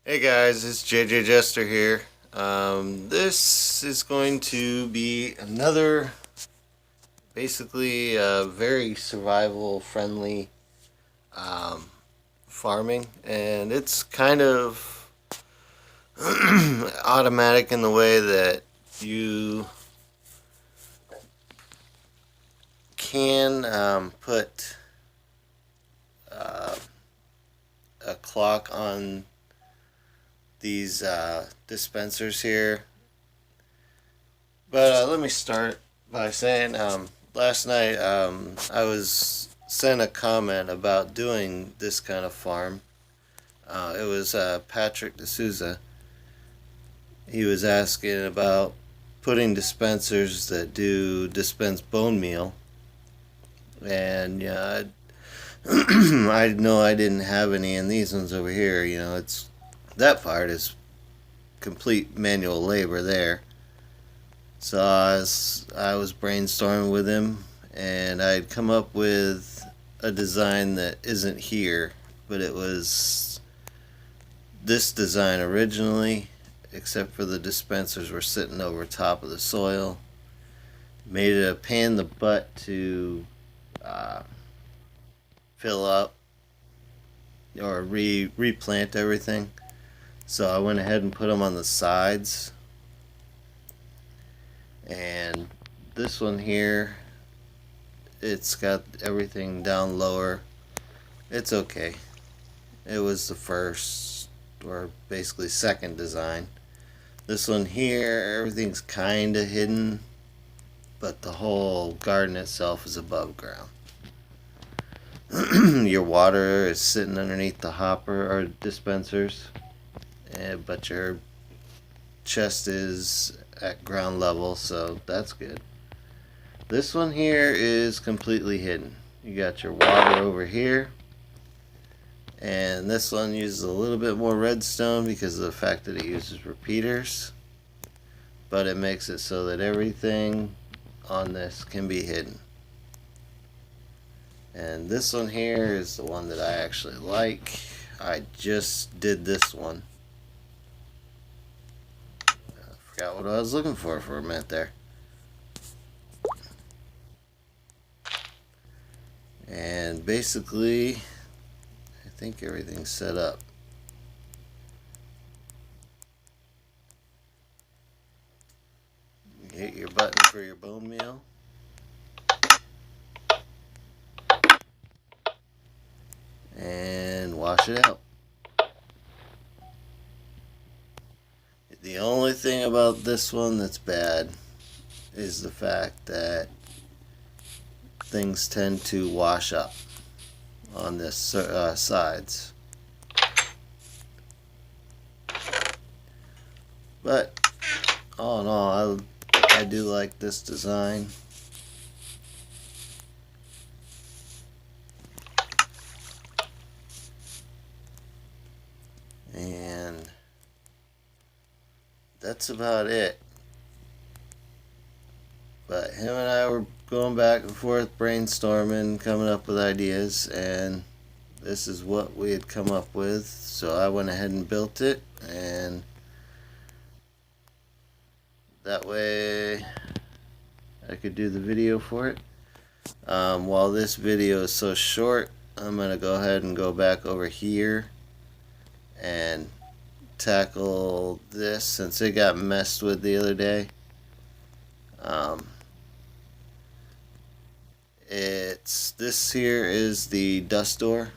Hey guys, it's JJ Jester here. This is going to be another basically very survival friendly um, farming, and it's kind of automatic in the way that you can put uh, a clock on these dispensers here. But let me start by saying last night I was sent a comment about doing this kind of farm. It was Patrick deSouza. He was asking about putting dispensers that do dispense bone meal. And yeah, I know I didn't have any in these ones over here. It's that part is complete manual labor there. So I was brainstorming with him, and I'd come up with a design that isn't here, but it was this design originally, except for the dispensers were sitting over top of the soil. Made it a pain in the butt to uh, fill up or replant everything. So I went ahead and put them on the sides. And this one here, it's got everything down lower. It's okay. It was the first, or basically second design. This one here, everything's kind of hidden, but the whole garden itself is above ground. Your water is sitting underneath the hopper or dispensers, but your chest is at ground level, so that's good. This one here is completely hidden. You got your water over here, and this one uses a little bit more redstone because of the fact that it uses repeaters, but it makes it so that everything on this can be hidden. And this one here is the one that I actually like. I just did this one. I forgot what I was looking for a minute there. And basically, I think everything's set up. You hit your button for your bone meal. And wash it out. The only thing about this one that's bad is the fact that things tend to wash up on this sides. But all in all, I do like this design. And that's about it. But him and I were going back and forth brainstorming, coming up with ideas, and this is what we had come up with. So I went ahead and built it, and that way I could do the video for it. While this video is so short, I'm going to go ahead and go back over here and tackle this since it got messed with the other day. This here is the dust door.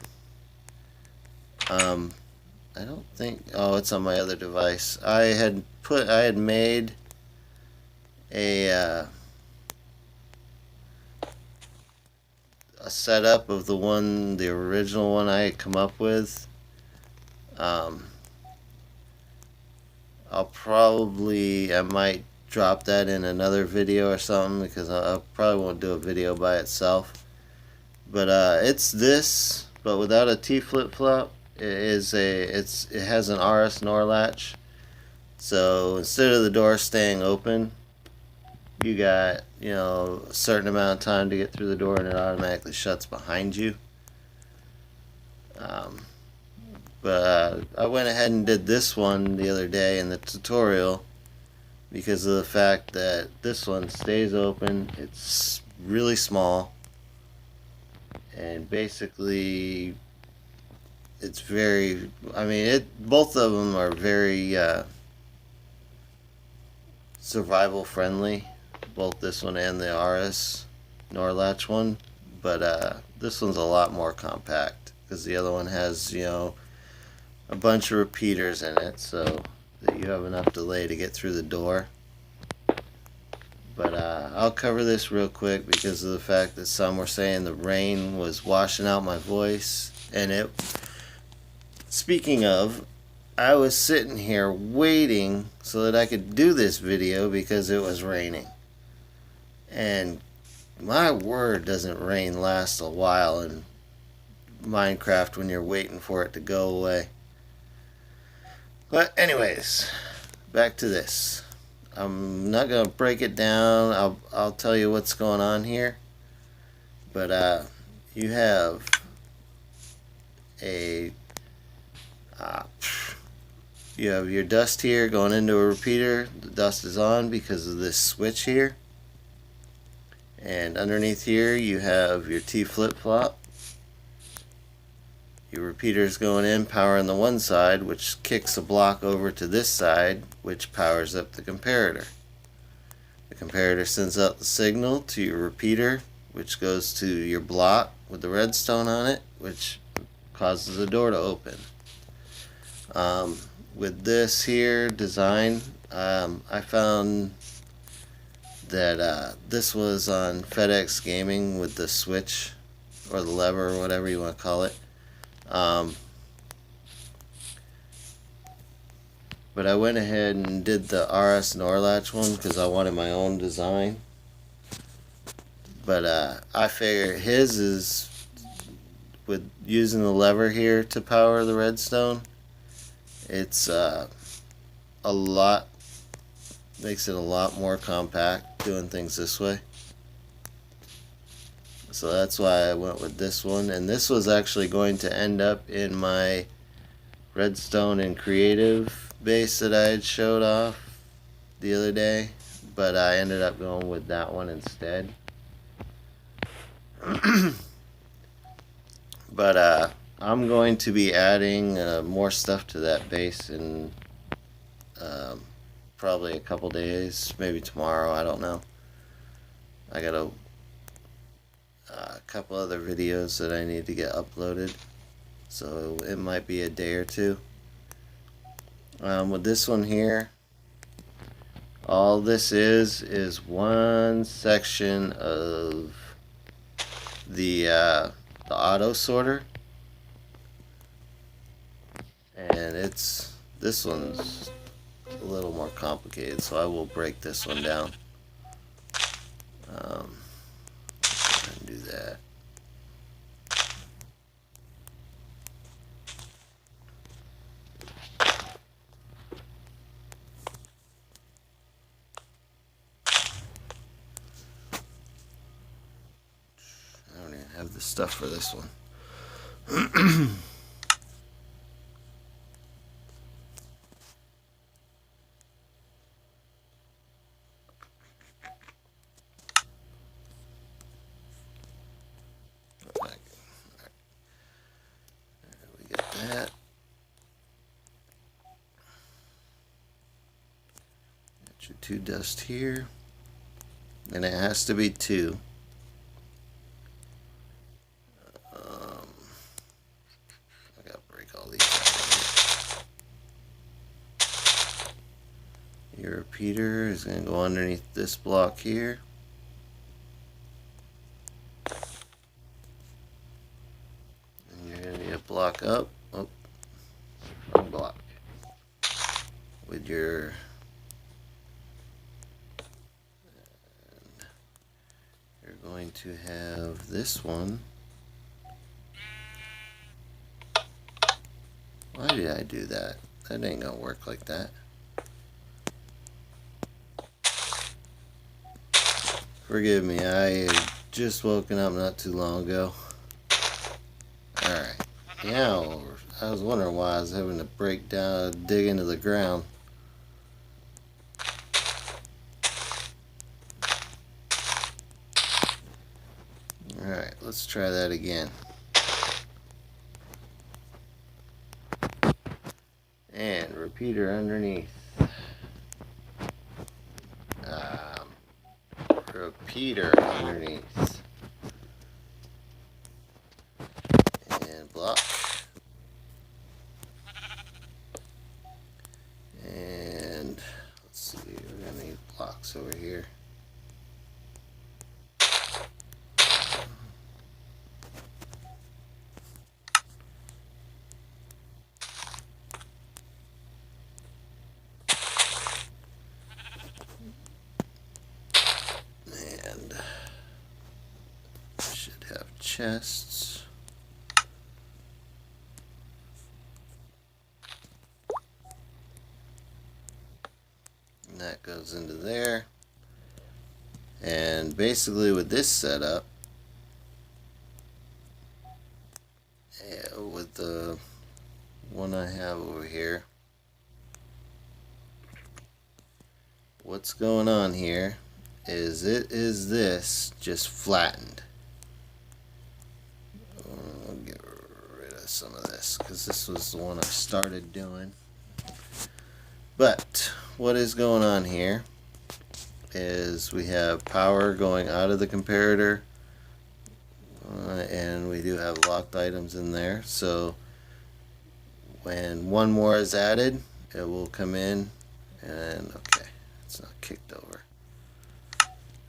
I don't think, oh, it's on my other device. I had made a setup of the original one I had come up with. I might drop that in another video or something because I probably won't do a video by itself. But it's this, but without a T flip flop. It has an RS NOR latch. So instead of the door staying open, you got a certain amount of time to get through the door, and it automatically shuts behind you. But I went ahead and did this one the other day in the tutorial because of the fact that this one stays open. It's really small, and basically it's very, I mean, both of them are very survival friendly, both this one and the RS Norlatch one. But this one's a lot more compact because the other one has, you know, a bunch of repeaters in it, so that you have enough delay to get through the door. But I'll cover this real quick because of the fact that some were saying the rain was washing out my voice. And speaking of, I was sitting here waiting so that I could do this video because it was raining. And my word, doesn't rain last a while in Minecraft when you're waiting for it to go away. But anyways, back to this. I'm not gonna break it down. I'll tell you what's going on here. But you have you have your dust here going into a repeater. The dust is on because of this switch here. And underneath here you have your T flip-flop. Your repeater's going in, powering the one side, which kicks a block over to this side, which powers up the comparator. The comparator sends out the signal to your repeater, which goes to your block with the redstone on it, which causes the door to open. With this here design, I found that this was on FedEx Gaming with the switch, or the lever, or whatever you want to call it. But I went ahead and did the RS Norlatch one because I wanted my own design. But I figure his is with using the lever here to power the redstone. It's a lot, makes it a lot more compact doing things this way. So that's why I went with this one, and this was actually going to end up in my redstone and creative base that I had showed off the other day, but I ended up going with that one instead. But I'm going to be adding more stuff to that base in probably a couple days, maybe tomorrow, I don't know. I got a couple other videos that I need to get uploaded, so it might be a day or two. With this one here, all this is one section of the auto sorter, and this one's a little more complicated, so I will break this one down. Do that. I don't even have the stuff for this one. That. Got your 2 dust here, and it has to be 2. I gotta break all these out. Your repeater is gonna go underneath this block here. And you're gonna need a block up. Oh, wrong block. With your you're going to have this one. Why did I do that? That ain't gonna work like that. Forgive me, I had just woken up not too long ago. Alright, now I was wondering why I was having to break down, dig into the ground. Alright, let's try that again. And repeater underneath. Repeater underneath. And block. And let's see, we're gonna need blocks over here. And should have chests. And that goes into there. And basically with this setup, with the one I have over here, what's going on here is it is this just flattened. I'll get rid of some of this because this was the one I started doing. But what is going on here is we have power going out of the comparator, and we do have locked items in there, so when one more is added it will come in. And okay, it's not kicked over.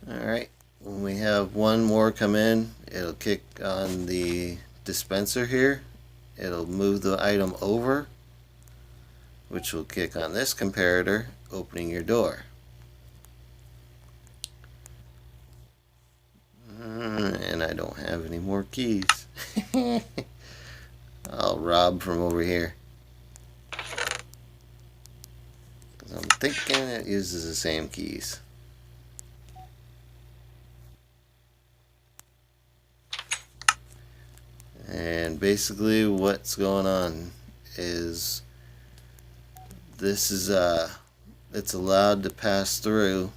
Alright, when we have one more come in, it'll kick on the dispenser here, it'll move the item over, which will kick on this comparator, opening your door. And I don't have any more keys. I'll rob from over here. Because I'm thinking it uses the same keys. And basically what's going on is this is it's allowed to pass through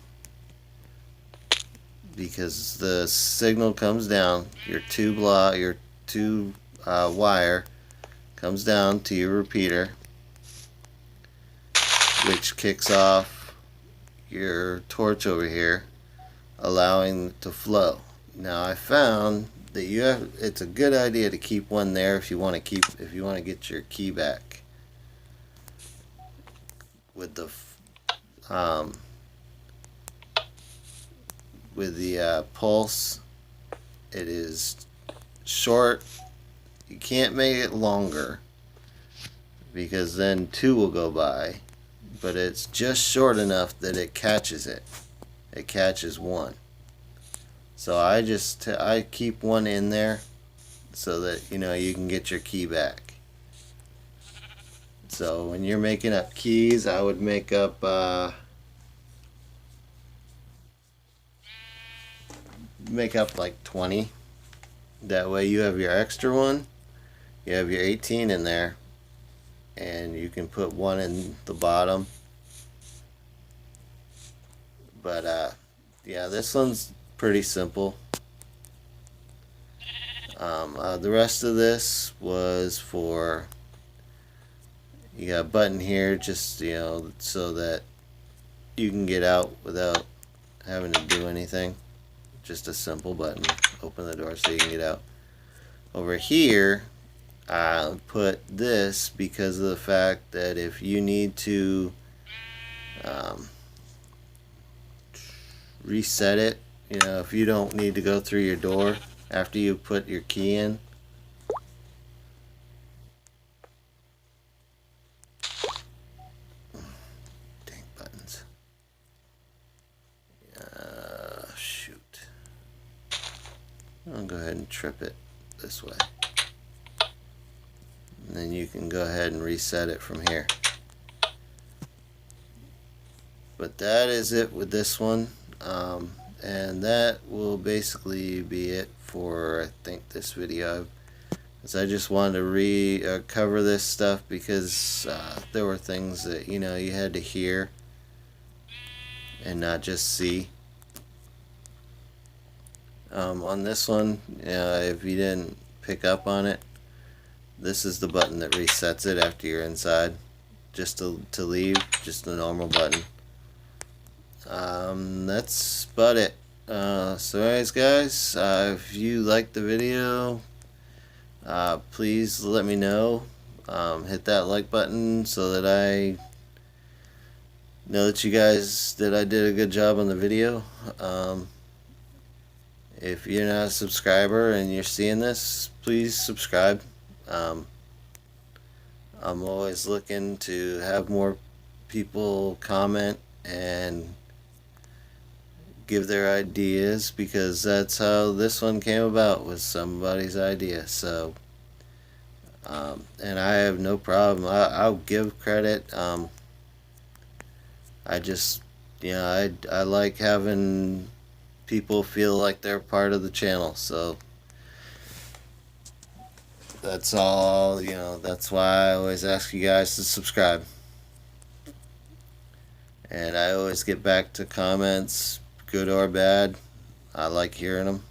because the signal comes down, your two wire comes down to your repeater, which kicks off your torch over here, allowing it to flow. Now I found that it's a good idea to keep one there if you want to get your key back. With the pulse, it is short. You can't make it longer because then two will go by, but it's just short enough that it catches it. It catches one. So I keep one in there so that you can get your key back. So when you're making up keys, I would make up like 20. That way you have your extra one, you have your 18 in there, and you can put one in the bottom. But yeah, this one's pretty simple. The rest of this was for, you got a button here just so that you can get out without having to do anything. Just a simple button, open the door so you can get out. Over here I put this because of the fact that if you need to reset it, if you don't need to go through your door after you put your key in. Dang buttons. Shoot. I'll go ahead and trip it this way. And then you can go ahead and reset it from here. But that is it with this one. And that will basically be it for, I think, this video. I've Is I just wanted to cover this stuff because there were things that you had to hear and not just see. On this one, if you didn't pick up on it, this is the button that resets it after you're inside. Just to leave, just a normal button. That's about it. So anyways guys, if you liked the video, please let me know. Hit that like button so that I know that I did a good job on the video. If you're not a subscriber and you're seeing this, please subscribe. I'm always looking to have more people comment and give their ideas, because that's how this one came about, was somebody's idea. So and I have no problem. I'll give credit. I just I like having people feel like they're part of the channel. So that's all. That's why I always ask you guys to subscribe, and I always get back to comments, good or bad. I like hearing them.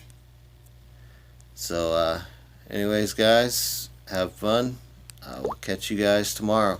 So anyways guys, have fun. I will catch you guys tomorrow.